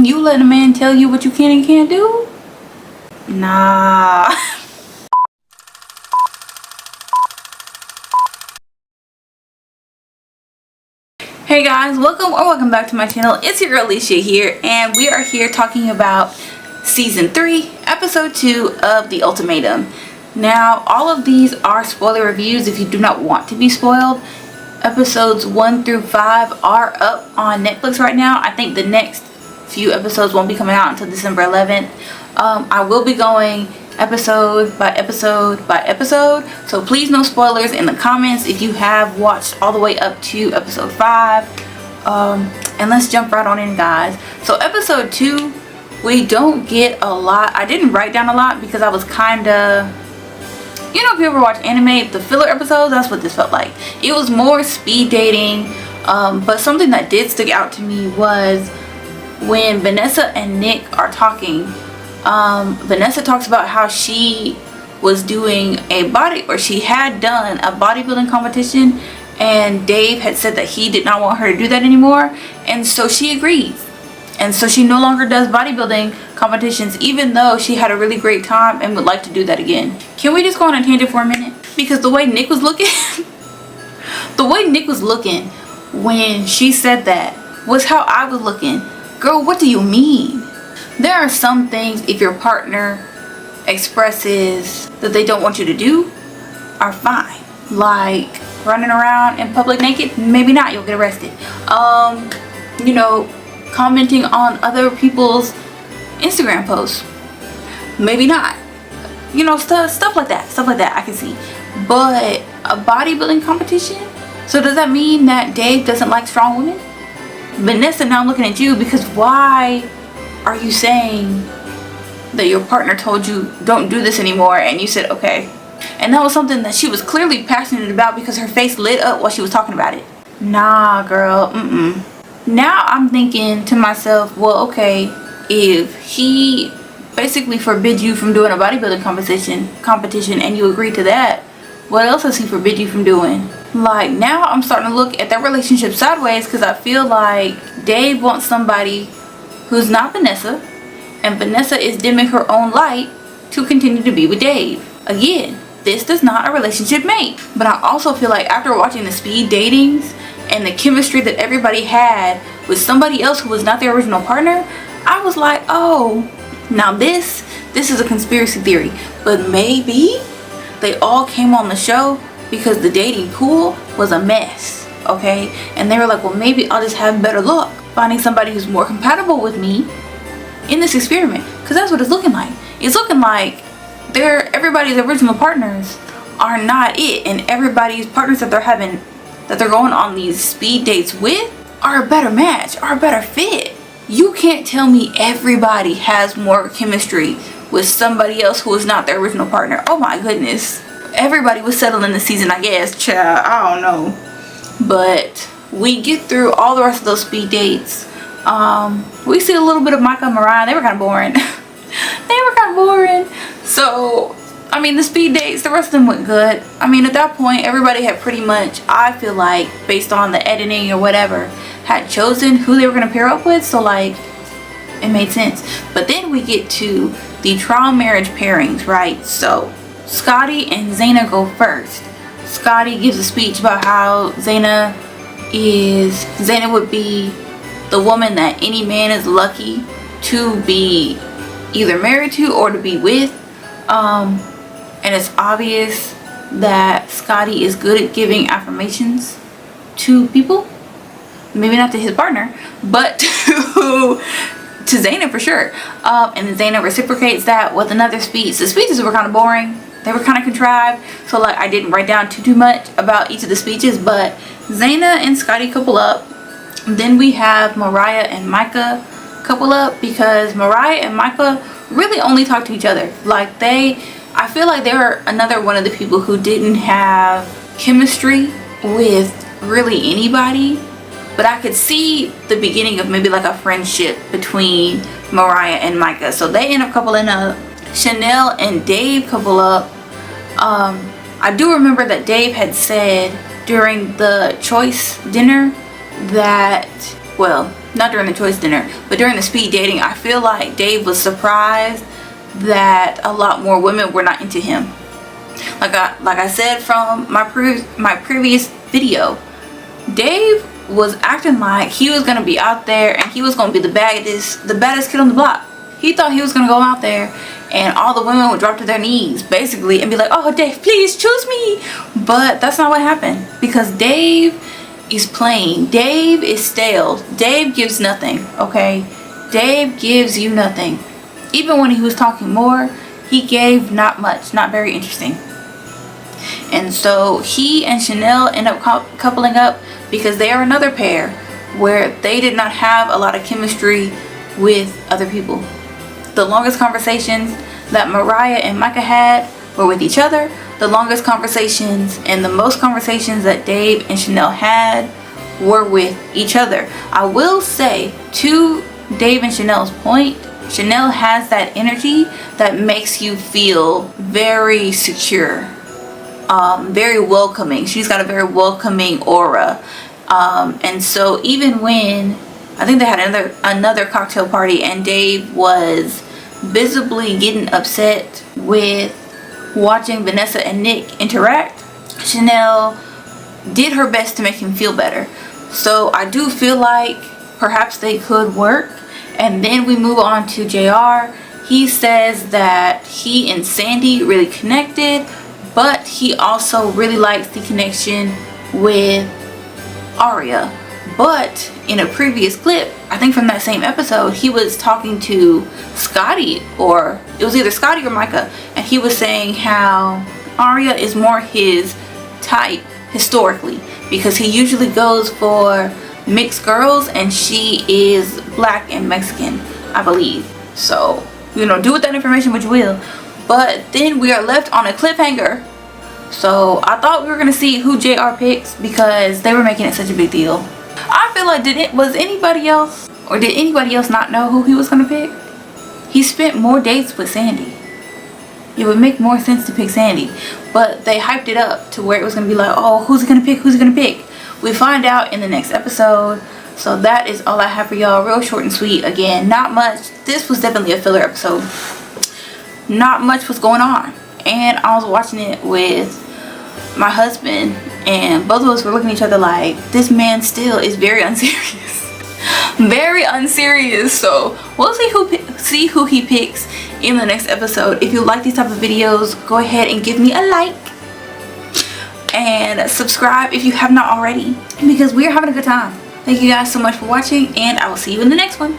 you letting a man tell you what you can and can't do? Nah. Hey guys, welcome back to my channel. It's your girl Alicia here, and we are here talking about season 3 episode 2 of The Ultimatum. Now, all of these are spoiler reviews if you do not want to be spoiled. Episodes 1 through 5 are up on Netflix right now. I think the next few episodes won't be coming out until December 11th. I will be going episode by episode by episode, so please no spoilers in the comments if you have watched all the way up to episode 5. And let's jump right on in, guys. So episode 2, we don't get a lot. I didn't write down a lot because I was kinda, you know, if you ever watch anime, the filler episodes, that's what this felt like. It was more speed dating, but something that did stick out to me was when Vanessa and Nick are talking. Vanessa talks about how she was doing she had done a bodybuilding competition, and Dave had said that he did not want her to do that anymore, and so she agrees. And so she no longer does bodybuilding competitions, even though she had a really great time and would like to do that again. Can we just go on a tangent for a minute? Because the way Nick was looking, when she said that was how I was looking. Girl, what do you mean? There are some things, if your partner expresses that they don't want you to do, are fine. Like running around in public naked, maybe not, you'll get arrested. You know, commenting on other people's Instagram posts, maybe not. You know, stuff like that I can see. But a bodybuilding competition? So does that mean that Dave doesn't like strong women? Vanessa, now I'm looking at you, because why are you saying that your partner told you don't do this anymore and you said okay? And that was something that she was clearly passionate about, because her face lit up while she was talking about it. Nah, girl, Now I'm thinking to myself, well, okay, if he basically forbid you from doing a bodybuilding competition and you agree to that, what else does he forbid you from doing? Like, now I'm starting to look at that relationship sideways, because I feel like Dave wants somebody who's not Vanessa, and Vanessa is dimming her own light to continue to be with Dave. Again, this is not a relationship mate. But I also feel like after watching the speed datings and the chemistry that everybody had with somebody else who was not their original partner, I was like, oh, now this is a conspiracy theory. But maybe they all came on the show because the dating pool was a mess, okay? And they were like, well, maybe I'll just have better luck finding somebody who's more compatible with me in this experiment. Because that's what it's looking like. It's looking like everybody's original partners are not it, and everybody's partners that they're going on these speed dates with are a better match, are a better fit. You can't tell me everybody has more chemistry with somebody else who is not their original partner. Oh my goodness. Everybody was settling this season, I guess. Child, I don't know. But we get through all the rest of those speed dates. We see a little bit of Micah and Mariah. They were kind of boring. So, I mean, the speed dates, the rest of them went good. I mean, at that point, everybody had pretty much, I feel like, based on the editing or whatever, had chosen who they were going to pair up with. So, like, it made sense. But then we get to the trial marriage pairings, right? So, Scotty and Zaina go first. Scotty gives a speech about how Zaina would be the woman that any man is lucky to be either married to or to be with. And it's obvious that Scotty is good at giving affirmations to people. Maybe not to his partner, but to Zaina for sure. And then Zaina reciprocates that with another speech. The speeches were kind of boring. They were kind of contrived. So like, I didn't write down too much about each of the speeches, but Zaina and Scotty couple up. Then we have Mariah and Micah couple up, because Mariah and Micah really only talk to each other. Like, I feel like they were another one of the people who didn't have chemistry with really anybody, but I could see the beginning of maybe like a friendship between Mariah and Micah. So they end up coupling up. Chanel and Dave couple up. I do remember that Dave had said during the choice dinner that, well, not during the choice dinner, but during the speed dating, I feel like Dave was surprised that a lot more women were not into him. Like I said from my previous video, Dave was acting like he was gonna be out there and he was gonna be the baddest kid on the block. He thought he was gonna go out there and all the women would drop to their knees basically and be like, oh Dave, please choose me. But that's not what happened, because Dave is playing. Dave is stale. Dave gives nothing, okay? Dave gives you nothing. Even when he was talking more, he gave not much, not very interesting. And so he and Chanel end up coupling up because they are another pair where they did not have a lot of chemistry with other people. The longest conversations that Mariah and Micah had were with each other. The longest conversations and the most conversations that Dave and Chanel had were with each other. I will say, to Dave and Chanel's point, Chanel has that energy that makes you feel very secure, very welcoming. She's got a very welcoming aura. And so even when I think they had another cocktail party and Dave was visibly getting upset with watching Vanessa and Nick interact, Chanel did her best to make him feel better. So I do feel like perhaps they could work. And then we move on to JR. He says that he and Sandy really connected, but he also really likes the connection with Aria. But in a previous clip, I think from that same episode, he was talking to Scotty, or it was either Scotty or Micah, and he was saying how Aria is more his type historically, because he usually goes for mixed girls and she is black and Mexican, I believe. So, you know, do with that information what you will. But then we are left on a cliffhanger. So I thought we were gonna see who JR picks because they were making it such a big deal. I feel like was anybody else, or did anybody else not know who he was gonna pick? He spent more dates with Sandy. It would make more sense to pick Sandy, but they hyped it up to where it was gonna be like, oh, who's he gonna pick? Who's he gonna pick? We find out in the next episode. So that is all I have for y'all. Real short and sweet. Again, not much. This was definitely a filler episode. Not much was going on, and I was watching it with my husband, and both of us were looking at each other like, this man still is very unserious. Very unserious. So we'll see who he picks in the next episode. If you like these type of videos, go ahead and give me a like and subscribe if you have not already, because we are having a good time. Thank you guys so much for watching, and I will see you in the next one.